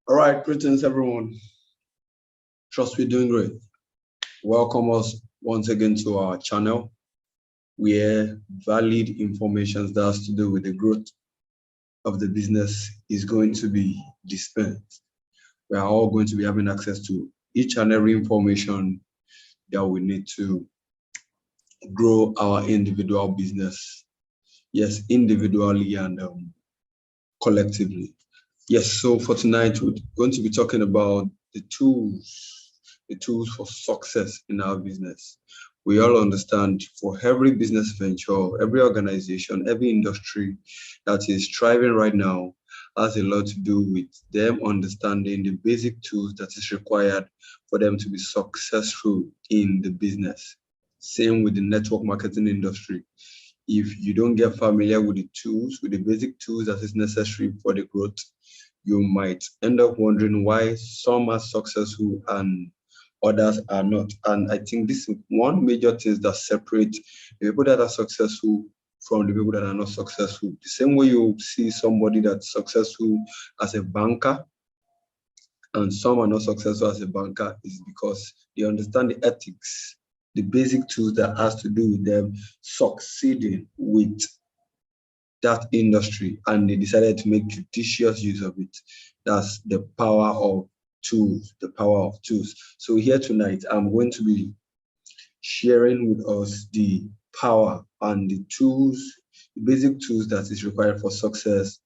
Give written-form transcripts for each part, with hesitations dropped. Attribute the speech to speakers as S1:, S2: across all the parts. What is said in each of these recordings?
S1: All right, greetings everyone. Trust we're doing great. Welcome us once again to our channel where valid information that has to do with the growth of the business is going to be dispensed. We are all going to be having access to each and every information that we need to grow our individual business. Yes, individually and collectively. Yes, so for tonight, we're going to be talking about the tools for success in our business. We all understand for every business venture, every organization, every industry that is thriving right now has a lot to do with them understanding the basic tools that is required for them to be successful in the business. Same with the network marketing industry. If you don't get familiar with the tools, with the basic tools that is necessary for the growth, you might end up wondering why some are successful and others are not. And I think this is one major thing that separates the people that are successful from the people that are not successful. The same way you see somebody that's successful as a banker and some are not successful as a banker is because they understand the ethics, the basic tools that has to do with them succeeding with that industry, and they decided to make judicious use of it. That's the power of tools, the power of tools. So here tonight, I'm going to be sharing with us the power and the tools, the basic tools that is required for success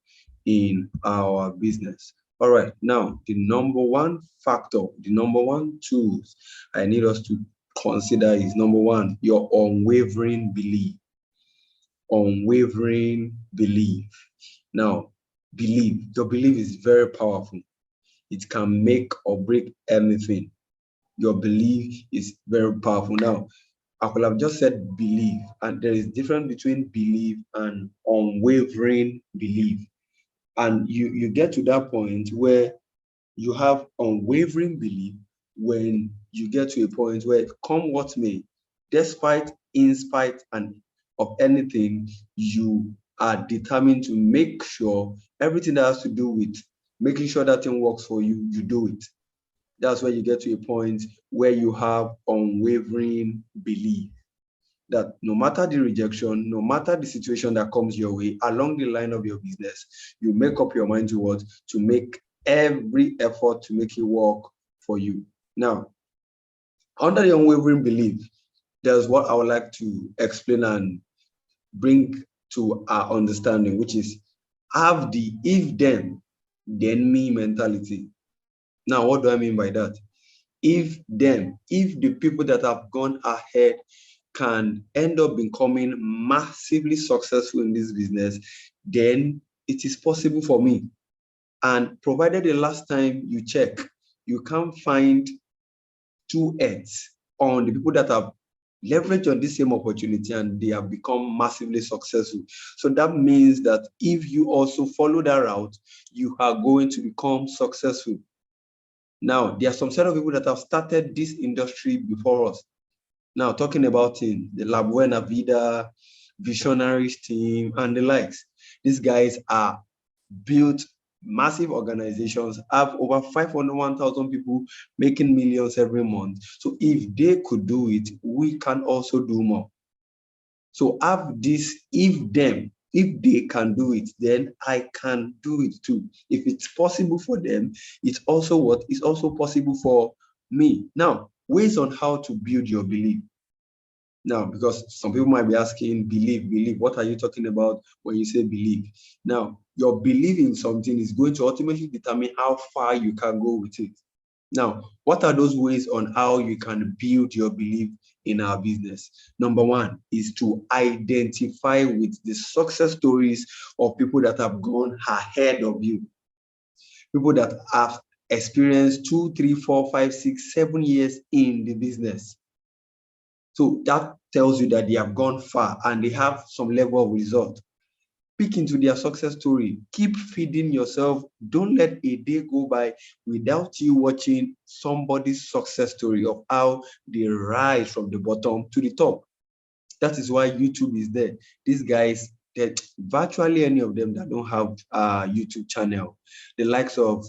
S1: in our business. All right, now the number one factor, the number one tools I need us to consider is number one, your unwavering belief. Unwavering belief. Now, your belief is very powerful. It can make or break anything. Your belief is very powerful. Now, I could have just said belief, and there is difference between belief and unwavering belief. And you get to that point where you have unwavering belief when you get to a point where come what may, despite, in spite, and of anything, you are determined to make sure everything that has to do with making sure that thing works for you, you do it. That's where you get to a point where you have unwavering belief that no matter the rejection, no matter the situation that comes your way along the line of your business, you make up your mind to what? To make every effort to make it work for you. Now, under the unwavering belief, there's what I would like to explain and bring to our understanding, which is have the if then me mentality. Now, what do I mean by that? If the people that have gone ahead can end up becoming massively successful in this business, then it is possible for me. And provided the last time you check, you can't find two heads on the people that have leveraged on this same opportunity and they have become massively successful. So that means that if you also follow that route, you are going to become successful. Now, there are some set of people that have started this industry before us. Now, talking about the La Buena Vida, Visionaries team, and the likes. These guys are built massive organizations, have over 501,000 people making millions every month. So if they could do it, we can also do more. So have this, if they can do it, then I can do it too. If it's possible for them, it's also what is also possible for me. Now, ways on how to build your belief. Now, because some people might be asking, believe, what are you talking about when you say believe? Now, your belief in something is going to ultimately determine how far you can go with it. Now, what are those ways on how you can build your belief in our business? Number one is to identify with the success stories of people that have gone ahead of you. People that have experienced 2, 3, 4, 5, 6, 7 years in the business. So that tells you that they have gone far and they have some level of result. Peek into their success story. Keep feeding yourself. Don't let a day go by without you watching somebody's success story of how they rise from the bottom to the top. That is why YouTube is there. These guys, that virtually any of them that don't have a YouTube channel, the likes of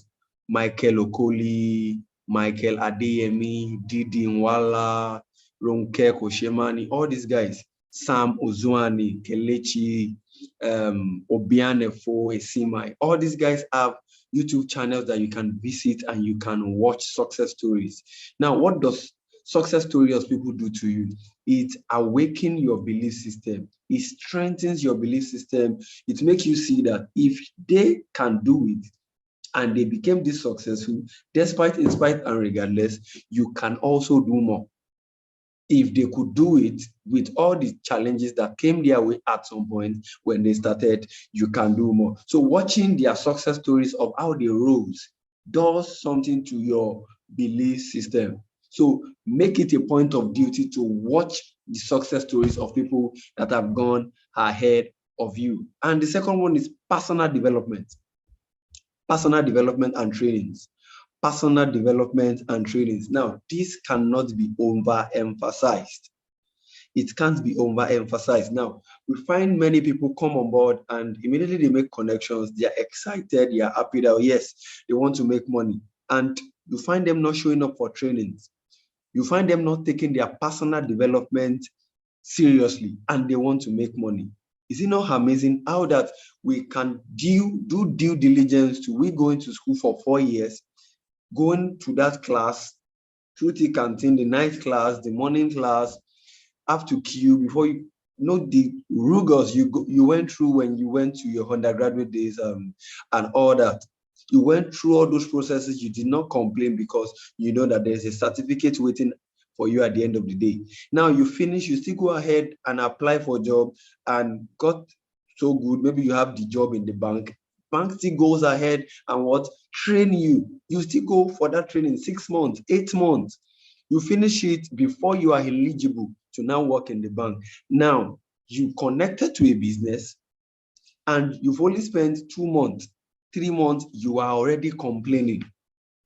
S1: Michael Okoli, Michael Adeyemi, Didi Nwala, Ronke Koshemani, all these guys, Sam Ozuani, Kelechi, Obianefo, Esimai, all these guys have YouTube channels that you can visit and you can watch success stories. Now, what does success stories people do to you? It awakens your belief system. It strengthens your belief system. It makes you see that if they can do it and they became this successful, despite, in spite, and regardless, you can also do more. If they could do it with all the challenges that came their way at some point when they started, you can do more. So watching their success stories of how they rose does something to your belief system. So make it a point of duty to watch the success stories of people that have gone ahead of you. And the second one is personal development. Personal development and trainings. Personal development and trainings. Now, this cannot be overemphasized. It can't be overemphasized. Now, we find many people come on board and immediately they make connections. They are excited. They are happy that, yes, they want to make money. And you find them not showing up for trainings. You find them not taking their personal development seriously and they want to make money. Is it not amazing how that we can do due diligence to we going to school for 4 years, going to that class, through the canteen, the night class, the morning class, have to queue before you know the rigors you went through when you went to your undergraduate days and all that. You went through all those processes. You did not complain because you know that there's a certificate waiting for you at the end of the day. Now you finish, you still go ahead and apply for a job and got so good. Maybe you have the job in the bank. Bank still goes ahead and what? Train you. You still go for that training 6 months, 8 months. You finish it before you are eligible to now work in the bank. Now, you connected to a business and you've only spent 2 months, 3 months, you are already complaining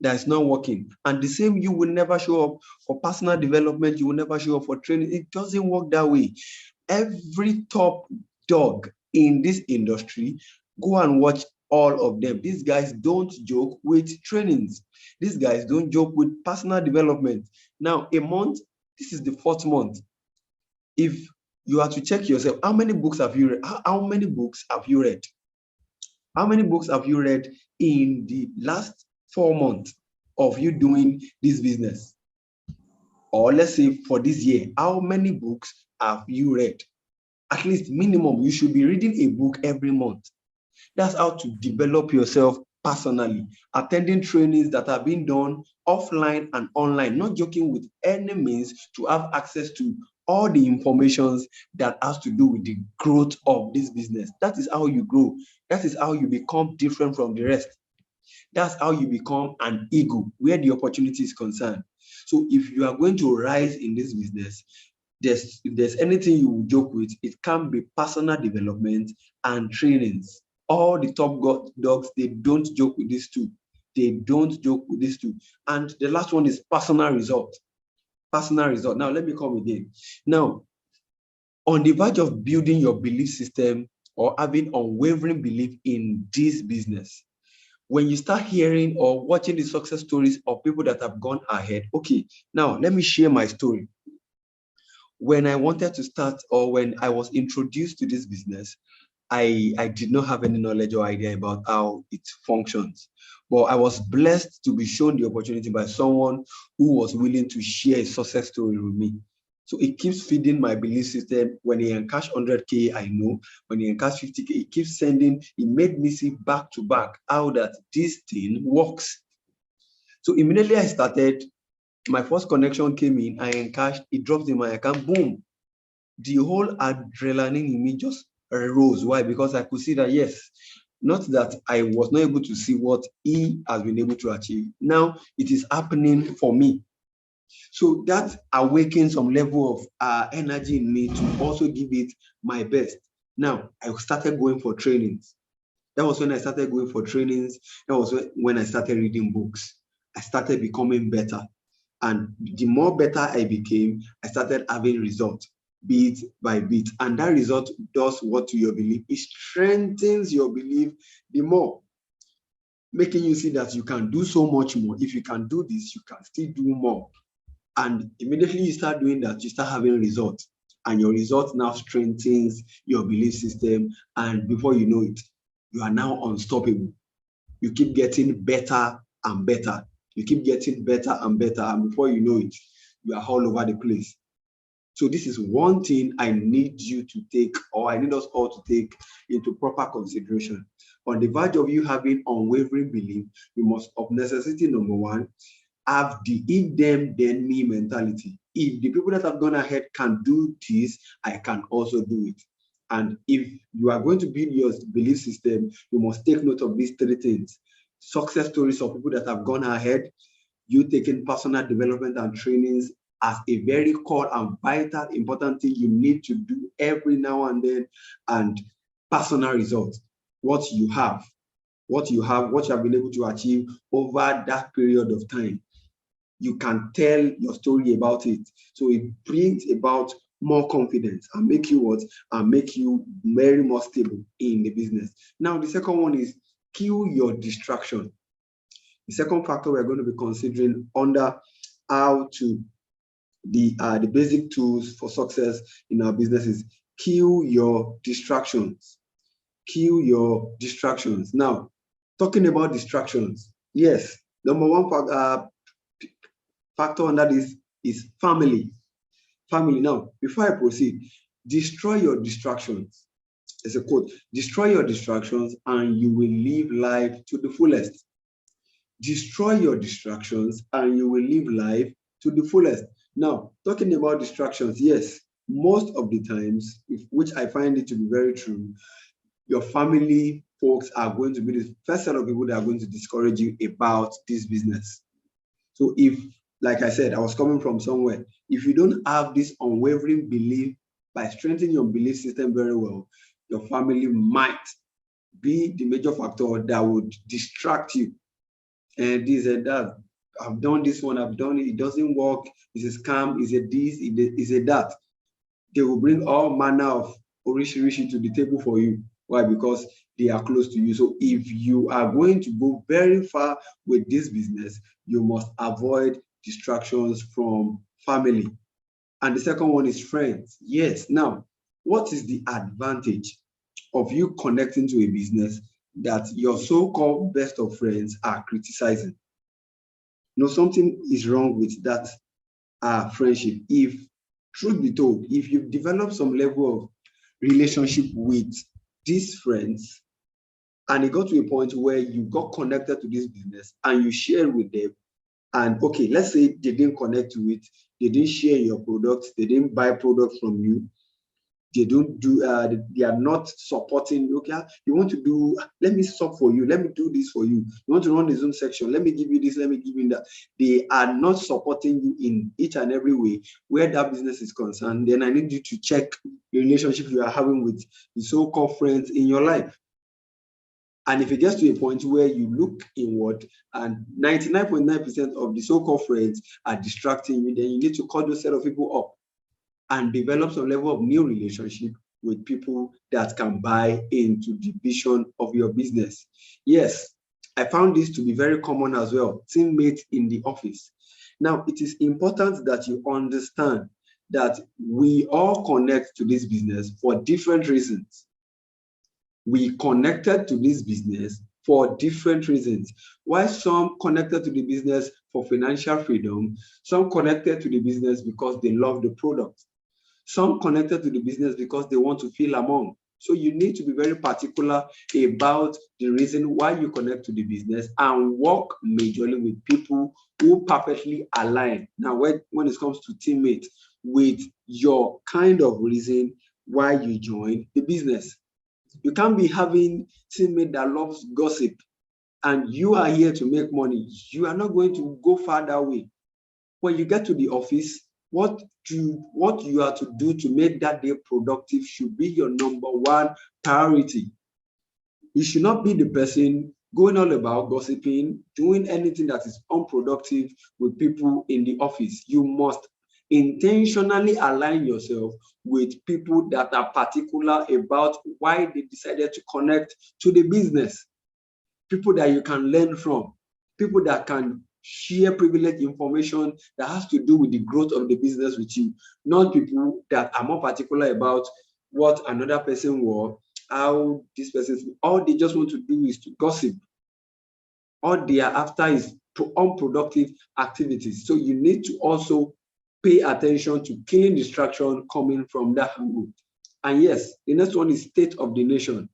S1: that it's not working. And the same, you will never show up for personal development, you will never show up for training. It doesn't work that way. Every top dog in this industry, go and watch all of them. These guys don't joke with trainings. These guys don't joke with personal development. Now, a month, this is the 4th month. If you are to check yourself, how many books have you read? How many books have you read? How many books have you read in the last 4 months of you doing this business? Or let's say for this year, how many books have you read? At least minimum, you should be reading a book every month. That's how to develop yourself personally. Attending trainings that are being done offline and online, not joking with any means to have access to all the informations that has to do with the growth of this business. That is how you grow. That is how you become different from the rest. That's how you become an eagle where the opportunity is concerned. So if you are going to rise in this business, if there's anything you will joke with, it can be personal development and trainings. All the top dogs, they don't joke with these two. They don't joke with these two. And the last one is personal result. Personal result. Now, let me come again. Now, on the verge of building your belief system or having unwavering belief in this business, when you start hearing or watching the success stories of people that have gone ahead, okay, now let me share my story. When I wanted to start or when I was introduced to this business, I did not have any knowledge or idea about how it functions. But I was blessed to be shown the opportunity by someone who was willing to share a success story with me. So it keeps feeding my belief system. When he encash 100K, I know. When he encash 50K, it keeps sending. It made me see back to back how that this thing works. So immediately I started, my first connection came in, I encashed, it dropped in my account, boom. The whole adrenaline in me just rose. Why? Because I could see that, yes, not that I was not able to see what he has been able to achieve. Now it is happening for me. So that awakens some level of energy in me to also give it my best. Now I started going for trainings. That was when I started going for trainings. That was when I started reading books. I started becoming better. And the more better I became, I started having results, bit by bit. And that result does what to your belief? It strengthens your belief the more. making you see that you can do so much more. If you can do this, you can still do more. And immediately you start doing that, you start having results. And your results now strengthens your belief system. And before you know it, you are now unstoppable. You keep getting better and better. You keep getting better and better. And before you know it, you are all over the place. So this is one thing I need you to take, or I need us all to take into proper consideration. On the verge of you having unwavering belief, you must, of necessity, number one, have the if them then me mentality. If the people that have gone ahead can do this, I can also do it. And if you are going to build your belief system, you must take note of these three things: success stories of people that have gone ahead, you taking personal development and trainings as a very core and vital important thing you need to do every now and then, and personal results. What you have, what you have been able to achieve over that period of time. You can tell your story about it. So it brings about more confidence and make you what? And make you very more stable in the business. Now, the second one is kill your distraction. The second factor we're going to be considering under how to the basic tools for success in our business is kill your distractions. Kill your distractions. Now, talking about distractions, yes, number one factor on that is family. Family. Now, before I proceed, destroy your distractions. It's a quote: destroy your distractions and you will live life to the fullest. Destroy your distractions and you will live life to the fullest. Now, talking about distractions, yes, most of the times, which I find it to be very true, your family folks are going to be the first set of people that are going to discourage you about this business. So if, like I said, I was coming from somewhere, if you don't have this unwavering belief by strengthening your belief system very well, your family might be the major factor that would distract you. And this and that. I've done this one, I've done it, it doesn't work, it's a scam, it's a this, it's a that. They will bring all manner of orishi to the table for you. Why? Because they are close to you. So if you are going to go very far with this business, you must avoid distractions from family. And the second one is friends. Yes. Now, what is the advantage of you connecting to a business that your so-called best of friends are criticizing? You know, something is wrong with that friendship. If, truth be told, if you've developed some level of relationship with these friends, and it got to a point where you got connected to this business and you share with them, and okay, let's say they didn't connect to it, they didn't share your products, they didn't buy products from you, they don't do, they are not supporting. Okay, you want to do, let me stop for you, let me do this for you. You want to run the Zoom section, let me give you this, let me give you that. They are not supporting you in each and every way where that business is concerned. Then I need you to check the relationship you are having with the so-called friends in your life. And if it gets to a point where you look inward and 99.9% of the so-called friends are distracting you, then you need to call those set of people up and develop some level of new relationship with people that can buy into the vision of your business. Yes, I found this to be very common as well, teammates in the office. Now, it is important that you understand that we all connect to this business for different reasons. We connected to this business for different reasons. Why some connected to the business for financial freedom, some connected to the business because they love the product, some connected to the business because they want to feel among. So you need to be very particular about the reason why you connect to the business and work majorly with people who perfectly align. Now, when it comes to teammates, with your kind of reason why you join the business. You can't be having teammate that loves gossip and you are here to make money. You are not going to go far that way. When you get to the office, what you are to do to make that day productive should be your number one priority. You should not be the person going all about gossiping, doing anything that is unproductive with people in the office. You must intentionally align yourself with people that are particular about why they decided to connect to the business. people that you can learn from, people that can share privileged information that has to do with the growth of the business with you, not people that are more particular about what another person wore, how this person, all they just want to do is to gossip. All they are after is unproductive activities. So you need to also pay attention to killing distraction coming from that angle. And yes, the next one is state of the nation.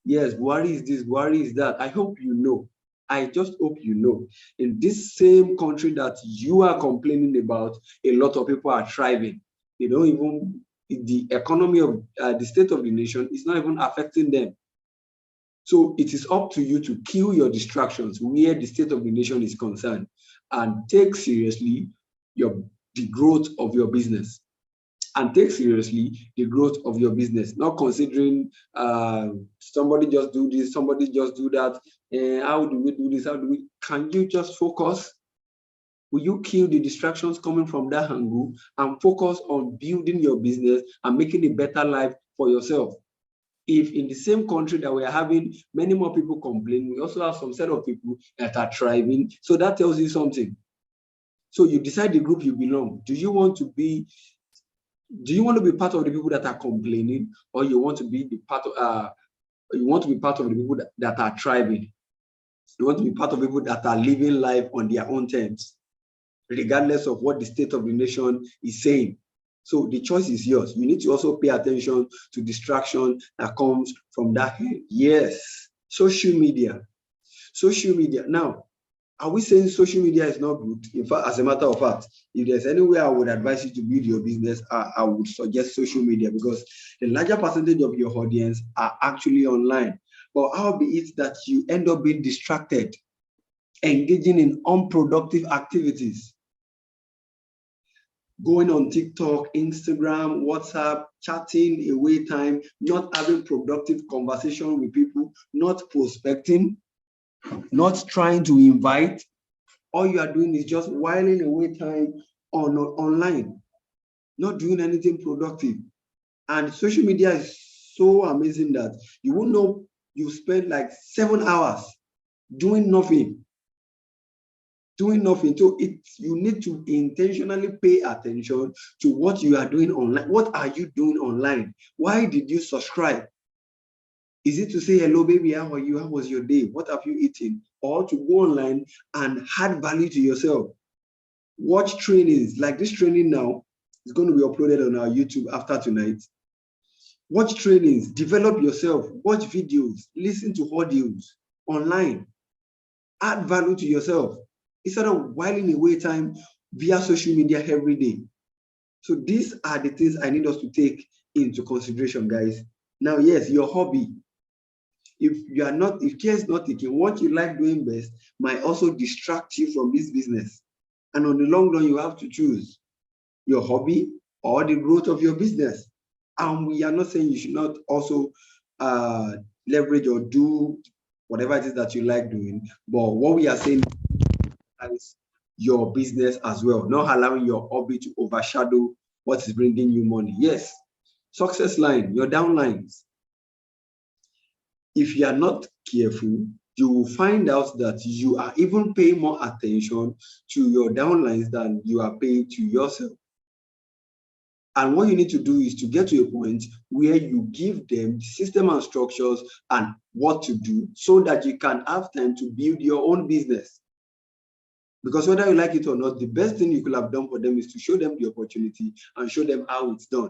S1: Yes, Buhari is this, Buhari is that. I hope you know. I just hope you know. In this same country that you are complaining about, a lot of people are thriving. They don't even, the economy of the state of the nation is not even affecting them. So it is up to you to kill your distractions where the state of the nation is concerned and take seriously the growth of your business. And take seriously the growth of your business, not considering somebody just do this, somebody just do that. How do we do this? Can you just focus? Will you kill the distractions coming from that angle and focus on building your business and making a better life for yourself? If in the same country that we are having many more people complain, we also have some set of people that are thriving. So that tells you something. So you decide the group you belong. Do you want to be part of the people that are complaining, or you want to be part of the people that are thriving? You want to be part of people that are living life on their own terms, regardless of what the state of the nation is saying. So the choice is yours. You need to also pay attention to distraction that comes from that end. Yes, social media. Social media. Now, are we saying social media is not good? In fact, as a matter of fact, if there's any way I would advise you to build your business, I would suggest social media, because the larger percentage of your audience are actually online. But how be it that you end up being distracted, engaging in unproductive activities, going on TikTok, Instagram, WhatsApp, chatting away time, not having productive conversation with people, not prospecting, not trying to invite. All you are doing is just whiling away time online, not doing anything productive. And social media is so amazing that you won't know you spend like 7 hours doing nothing. So you need to intentionally pay attention to what you are doing online. What are you doing online? Why did you subscribe? Is it to say, hello, baby, how are you? How was your day? What have you eaten? Or to go online and add value to yourself? Watch trainings. Like this training now is going to be uploaded on our YouTube after tonight. Watch trainings. Develop yourself. Watch videos. Listen to audios online. Add value to yourself instead of whiling away time via social media every day. So these are the things I need us to take into consideration, guys. Now, yes, your hobby. If care is not taken, what you like doing best might also distract you from this business. And on the long run, you have to choose your hobby or the growth of your business. And we are not saying you should not also leverage or do whatever it is that you like doing. But what we are saying is your business as well, not allowing your hobby to overshadow what is bringing you money. Yes, success line, your downlines. If you are not careful, you will find out that you are even paying more attention to your downlines than you are paying to yourself. And what you need to do is to get to a point where you give them the system and structures and what to do so that you can have time to build your own business. Because whether you like it or not, the best thing you could have done for them is to show them the opportunity and show them how it's done.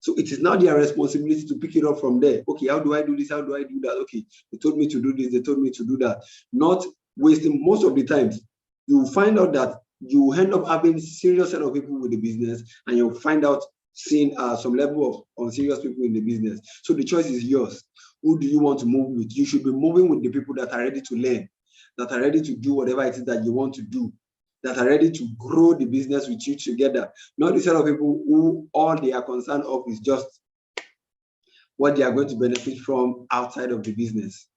S1: So it is now their responsibility to pick it up from there. Okay, how do I do this? How do I do that? Okay, they told me to do this. They told me to do that. Not wasting most of the times. You will find out that you end up having serious set of people with the business, and you'll find out seeing some level of unserious people in the business. So the choice is yours. Who do you want to move with? You should be moving with the people that are ready to learn, that are ready to do whatever it is that you want to do, that are ready to grow the business with you together. Not the set of people who all they are concerned of is just what they are going to benefit from outside of the business,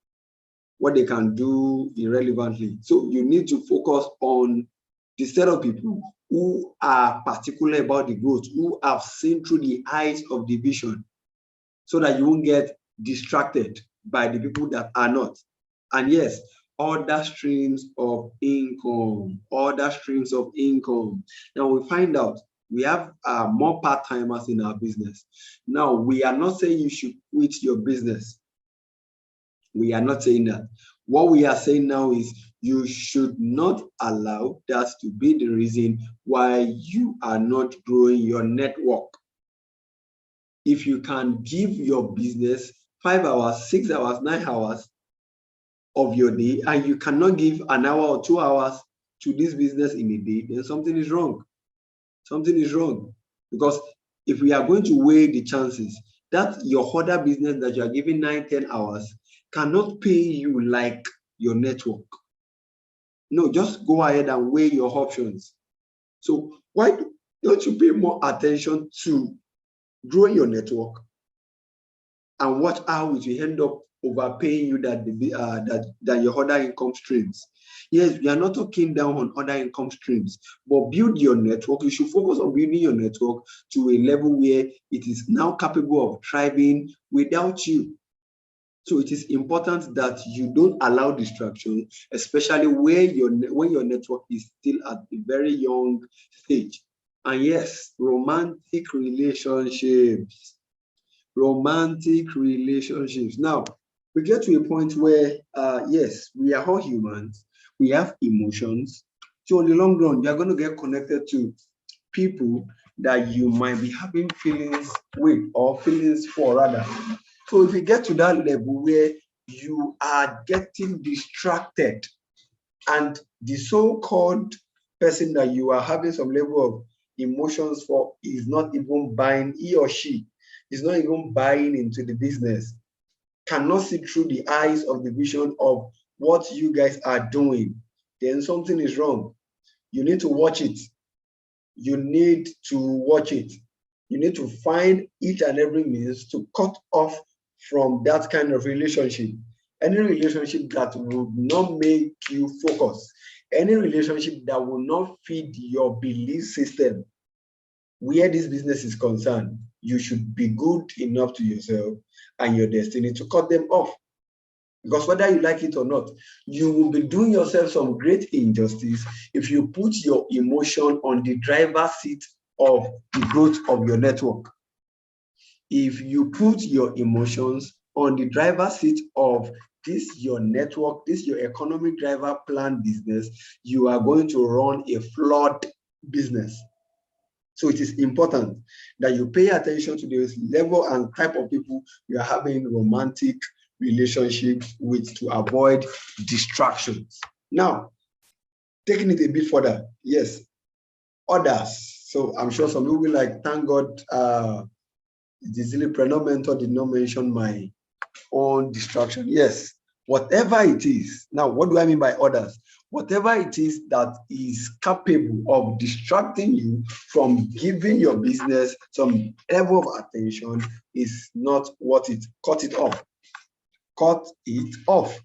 S1: what they can do irrelevantly. So you need to focus on the set of people who are particular about the growth, who have seen through the eyes of the vision, so that you won't get distracted by the people that are not. And yes, other streams of income, other streams of income. Now we find out we have more part-timers in our business. Now, we are not saying you should quit your business. We are not saying that. What we are saying now is you should not allow that to be the reason why you are not growing your network. If you can give your business 5 hours, 6 hours, 9 hours of your day, and you cannot give an hour or 2 hours to this business in a day, then something is wrong. Something is wrong. Because if we are going to weigh the chances, that your other business that you are giving 9, 10 hours cannot pay you like your network. No, just go ahead and weigh your options. So why don't you pay more attention to growing your network and watch how it will end up overpaying you than your other income streams? Yes, we are not talking down on other income streams, but build your network. You should focus on building your network to a level where it is now capable of thriving without you. So it is important that you don't allow distraction, especially when your network is still at a very young stage. And yes, romantic relationships. Romantic relationships. Now, we get to a point where, yes, we are all humans. We have emotions. So in the long run, you're going to get connected to people that you might be having feelings with, or feelings for rather. So if you get to that level where you are getting distracted and the so-called person that you are having some level of emotions for is not even buying, he or she is not even buying into the business, cannot see through the eyes of the vision of what you guys are doing, then something is wrong. You need to watch it. You need to watch it. You need to find each and every means to cut off from that kind of relationship. Any relationship that will not make you focus, any relationship that will not feed your belief system, where this business is concerned, you should be good enough to yourself and your destiny to cut them off. Because whether you like it or not, you will be doing yourself some great injustice if you put your emotion on the driver's seat of the growth of your network. If you put your emotions on the driver's seat of this your network, this your economic driver plan business, you are going to run a flawed business. So it is important that you pay attention to the level and type of people you are having romantic relationships with to avoid distractions. Now, taking it a bit further, yes, others. So I'm sure some people will be like, thank God, the Zillipreneur mentor did not mention my own distraction. Yes, whatever it is. Now, what do I mean by others? Whatever it is that is capable of distracting you from giving your business some level of attention is not worth it. Cut it off. Cut it off.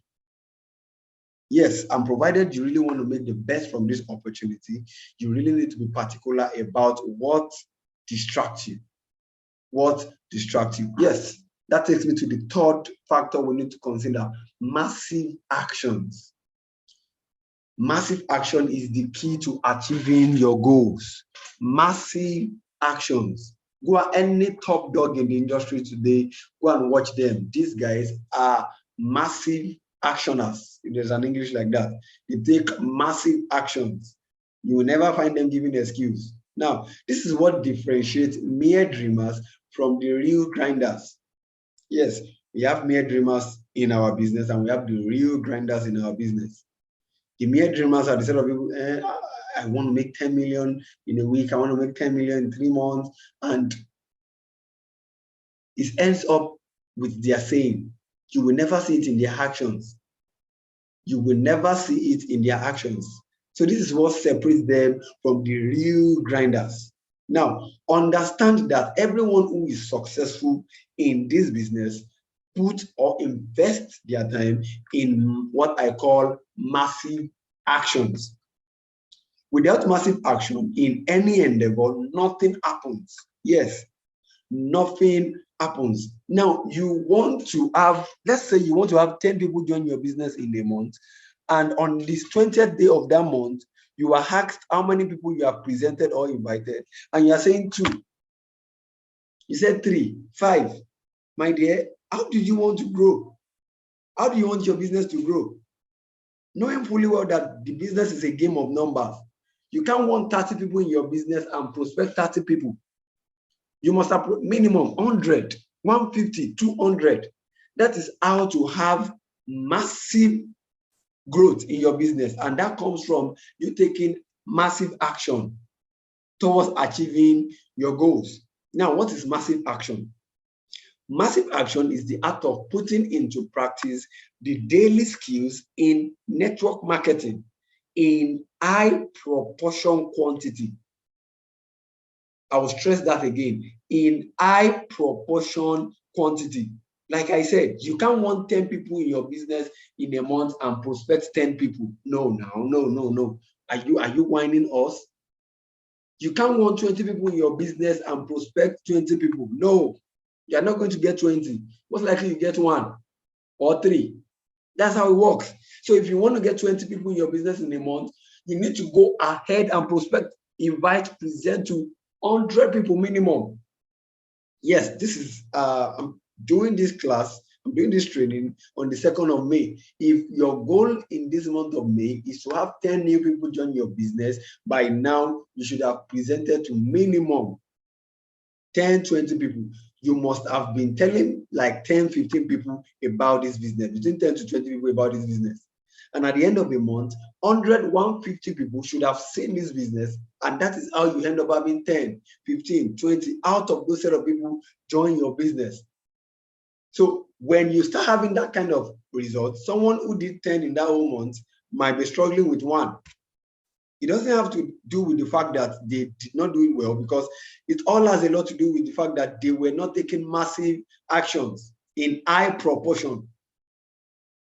S1: Yes, and provided you really want to make the best from this opportunity, you really need to be particular about what distracts you. What distracts you? Yes, that takes me to the third factor we need to consider: massive actions. Massive action is the key to achieving your goals. Massive actions. Go at any top dog in the industry today, go and watch them. These guys are massive actioners, if there's an English like that. They take massive actions. You will never find them giving an excuse. Now, this is what differentiates mere dreamers from the real grinders. Yes, we have mere dreamers in our business and we have the real grinders in our business. The mere dreamers are the set of people, I want to make 10 million in a week, I want to make 10 million in 3 months, and it ends up with their saying. You will never see it in their actions. You will never see it in their actions. So this is what separates them from the real grinders. Now, understand that everyone who is successful in this business put or invest their time in what I call massive actions. Without massive action in any endeavor, nothing happens. Yes, nothing happens. Now, you want to have, let's say you want to have 10 people join your business in a month, and on this 20th day of that month, you are asked how many people you have presented or invited, and you are saying 2. You said 3, 5. My dear, how do you want to grow? How do you want your business to grow? Knowing fully well that the business is a game of numbers. You can't want 30 people in your business and prospect 30 people. You must have minimum 100, 150, 200. That is how to have massive growth in your business. And that comes from you taking massive action towards achieving your goals. Now, what is massive action? Massive action is the act of putting into practice the daily skills in network marketing in high proportion quantity. I will stress that again, in high proportion quantity. Like I said, you can't want 10 people in your business in a month and prospect 10 people. No. Are you whining us? You can't want 20 people in your business and prospect 20 people. No, you're not going to get 20. Most likely you get 1 or 3. That's how it works. So if you want to get 20 people in your business in a month, you need to go ahead and prospect, invite, present to 100 people minimum. Yes, this is I'm doing this class, I'm doing this training on the 2nd of May. If your goal in this month of May is to have 10 new people join your business, by now you should have presented to minimum 10, 20 people. You must have been telling like 10, 15 people about this business, between 10 to 20 people about this business. And at the end of the month, 100, 150 people should have seen this business. And that is how you end up having 10, 15, 20 out of those set of people join your business. So when you start having that kind of result, someone who did 10 in that whole month might be struggling with 1. It doesn't have to do with the fact that they did not do it well, because it all has a lot to do with the fact that they were not taking massive actions in high proportion.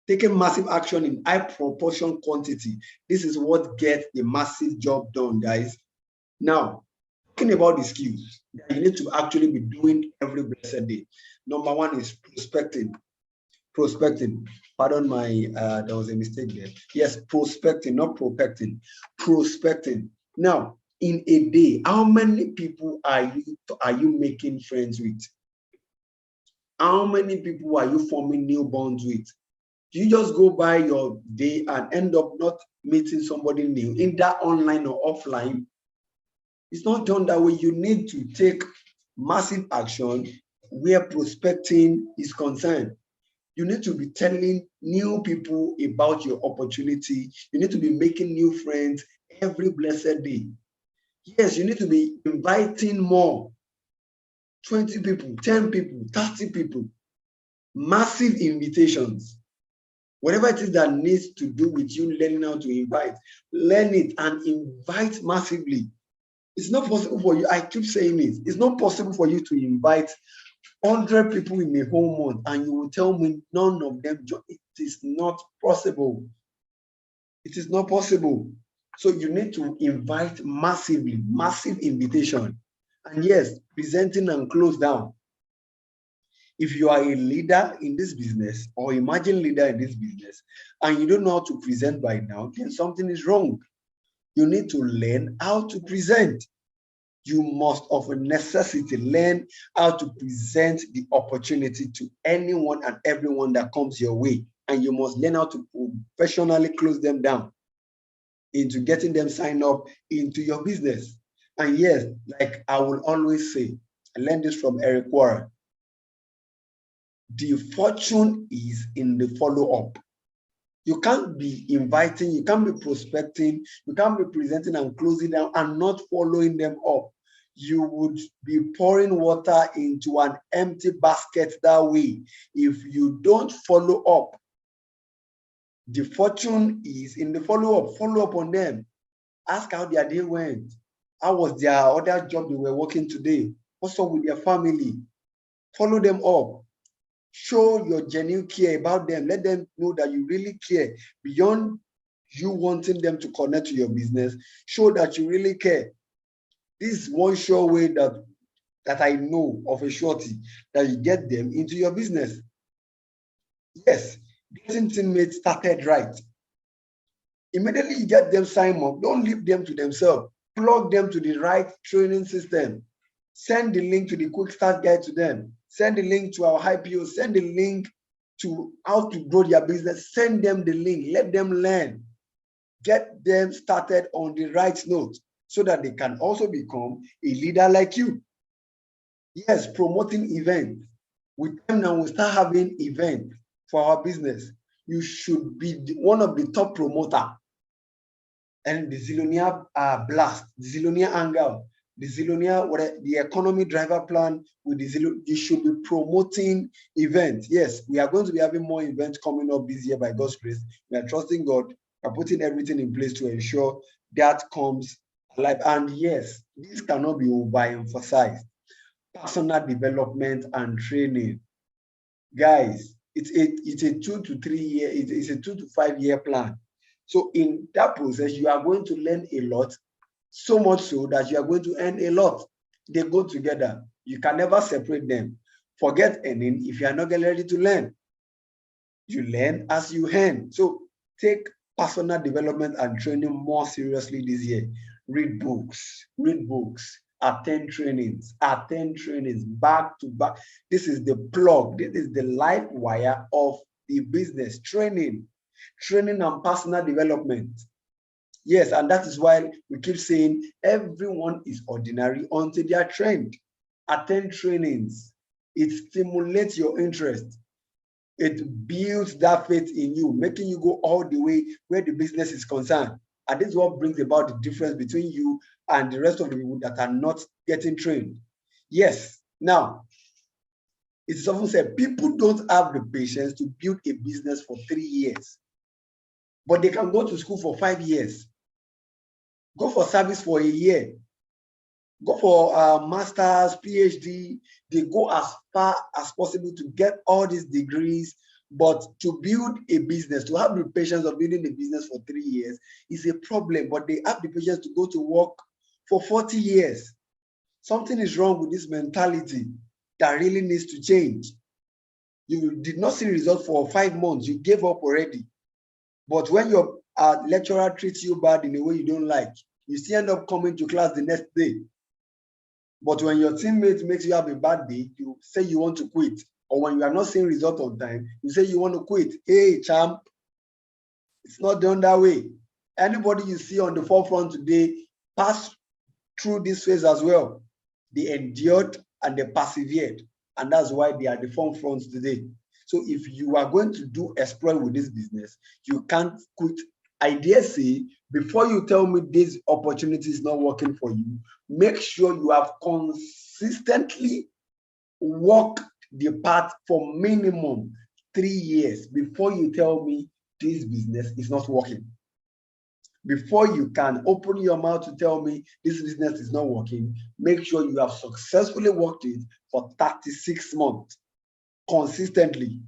S1: Taking massive action in high proportion quantity. This is what gets the massive job done, guys. Now, talking about the skills that you need to actually be doing every blessed day. Number 1 is prospecting. Pardon my, there was a mistake there. Yes, prospecting, not propecting. Prospecting. Now, in a day, how many people are you making friends with? How many people are you forming new bonds with? Do you just go by your day and end up not meeting somebody new, either online or offline? It's not done that way. You need to take massive action where prospecting is concerned. You need to be telling new people about your opportunity. You need to be making new friends every blessed day. Yes, you need to be inviting more. 20 people, 10 people, 30 people. Massive invitations. Whatever it is that needs to do with you learning how to invite, learn it and invite massively. It's not possible for you. I keep saying it. It's not possible for you to invite 100 people in a whole month and you will tell me none of them join. It is not possible. It is not possible. So you need to invite massively, massive invitation. And yes, presenting and close down. If you are a leader in this business or emerging leader in this business and you don't know how to present by now, then something is wrong. You need to learn how to present. You must of a necessity learn how to present the opportunity to anyone and everyone that comes your way. And you must learn how to professionally close them down into getting them signed up into your business. And yes, like I will always say, I learned this from Eric Warren. The fortune is in the follow-up. You can't be inviting, you can't be prospecting, you can't be presenting and closing down and not following them up. You would be pouring water into an empty basket that way if you don't follow up. The fortune is in the follow-up. Follow up on them. Ask how their day went. How was their other job they were working today? What's up with their family? Follow them up. Show your genuine care about them. Let them know that you really care beyond you wanting them to connect to your business. Show that you really care. This is one sure way that that I know of a surety that you get them into your business. Yes, getting teammates started right. Immediately you get them sign up, don't leave them to themselves. Plug them to the right training system. Send the link to the quick start guide to them. Send the link to our IPO. Send the link to how to grow their business. Send them the link. Let them learn. Get them started on the right note so that they can also become a leader like you. Yes, promoting events. With them now, we start having events for our business. You should be one of the top promoter. And the Zilonia Blast, the Zilonia Hangout, the Zilonia, the economy driver plan with the Zilonia, you should be promoting events. Yes, we are going to be having more events coming up this year by God's grace. We are trusting God. We are putting everything in place to ensure that comes alive. And yes, this cannot be overemphasized. Personal development and training. Guys, it's a 2 to 3 year, it's a 2 to 5 year plan. So in that process, you are going to learn a lot, so much so that you are going to earn a lot. They go together. You can never separate them. Forget earning if you are not getting ready to learn. You learn as you earn. So take personal development and training more seriously this year. Read books, attend trainings, back to back. This is the plug, this is the life wire of the business. Training and personal development. Yes, and that is why we keep saying everyone is ordinary until they are trained. Attend trainings. It stimulates your interest. It builds that faith in you, making you go all the way where the business is concerned. And this is what brings about the difference between you and the rest of the people that are not getting trained. Yes, now, it's often said people don't have the patience to build a business for 3 years, but they can go to school for 5 years, go for service for a year, go for master's, PhD. They go as far as possible to get all these degrees. But to build a business, to have the patience of building a business for 3 years is a problem. But they have the patience to go to work for 40 years. Something is wrong with this mentality that really needs to change. You did not see results for 5 months. You gave up already. But when your lecturer treats you bad in a way you don't like, you still end up coming to class the next day. But when your teammate makes you have a bad day, you say you want to quit. Or when you are not seeing results on time, you say you want to quit. Hey, champ, it's not done that way. Anybody you see on the forefront today passed through this phase as well. They endured and they persevered. And that's why they are the forefront today. So if you are going to do exploit with this business, you can't quit. I dare say, before you tell me this opportunity is not working for you, make sure you have consistently walked the path for minimum 3 years before you tell me this business is not working. Before you can open your mouth to tell me this business is not working, make sure you have successfully worked it for 36 months consistently.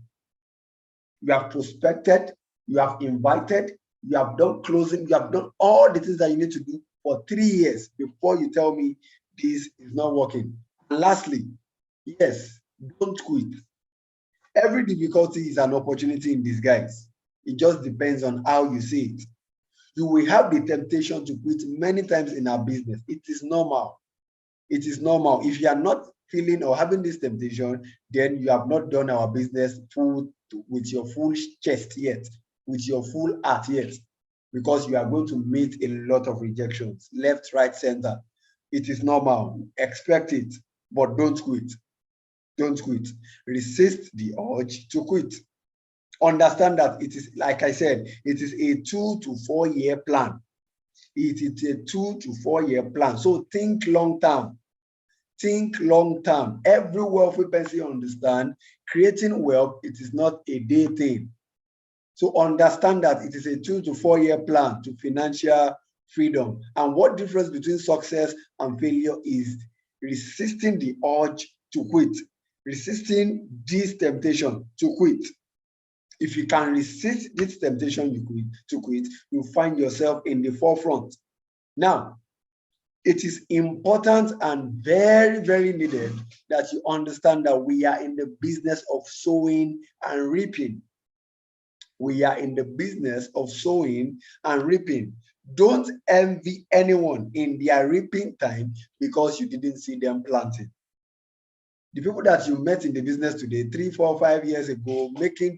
S1: You have prospected, you have invited, you have done closing, you have done all the things that you need to do for 3 years before you tell me this is not working. And lastly, yes, don't quit. Every difficulty is an opportunity in disguise. It just depends on how you see it. You will have the temptation to quit many times in our business. It is normal. It is normal. If you are not feeling or having this temptation, then you have not done our business with your full chest yet, with your full heart yet, because you are going to meet a lot of rejections, left, right, center. It is normal. Expect it, but don't quit. Don't quit. Resist the urge to quit. Understand that it is, like I said, it is a 2 to 4 year plan. It is a 2 to 4 year plan. So think long term. Think long term. Every wealthy person understand creating wealth, it is not a day thing. So understand that it is a 2 to 4 year plan to financial freedom. And what difference between success and failure is resisting the urge to quit, resisting this temptation to quit. If you can resist this temptation to quit, you find yourself in the forefront. Now, it is important and very, very needed that you understand that we are in the business of sowing and reaping. We are in the business of sowing and reaping. Don't envy anyone in their reaping time because you didn't see them planting. The people that you met in the business today, 3, 4, 5 years ago,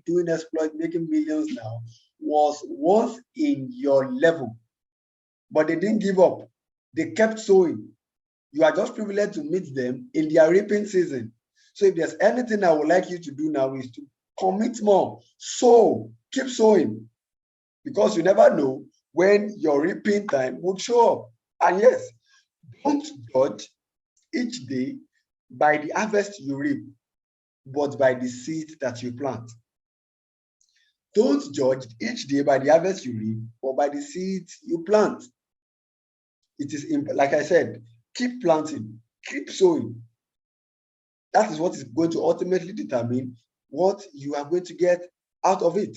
S1: doing exploit, making millions now, was once in your level, but they didn't give up. They kept sowing. You are just privileged to meet them in their reaping season. So if there's anything I would like you to do now is to commit more. Sow, keep sowing, because you never know when your reaping time would show up. And yes, don't judge each day by the harvest you reap, but by the seed that you plant. Don't judge each day by the harvest you reap or by the seeds you plant. It is, like I said, keep planting, keep sowing. That is what is going to ultimately determine what you are going to get out of it.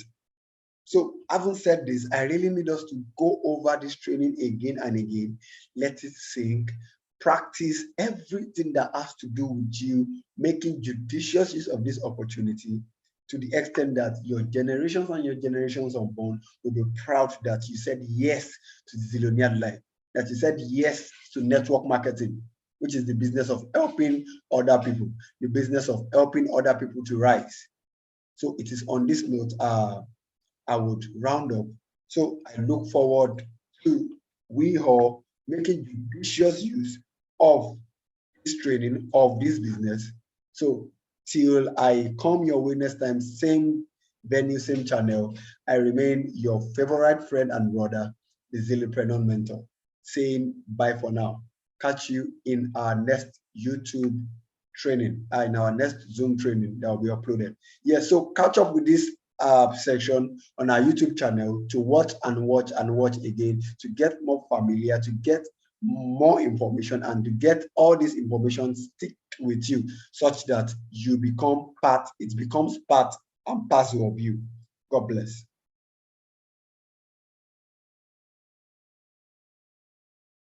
S1: So, having said this, I really need us to go over this training again and again. Let it sink. Practice everything that has to do with you making judicious use of this opportunity, to the extent that your generations and your generations unborn will be proud that you said yes to the Zillionaire life, that you said yes to network marketing, which is the business of helping other people, the business of helping other people to rise. So it is on this note I would round up. So I look forward to we all making judicious use of this training, of this business. So till I come your way next time, same venue, same channel, I remain your favorite friend and brother, the Zillipreneur Mentor, saying bye for now. Catch you in our next YouTube training, in our next Zoom training that will be uploaded. Yes, so catch up with this section on our YouTube channel to watch and watch and watch again, to get more familiar, to get more information, and to get all this information stick with you, such that you become part, it becomes part and parcel of you. God bless.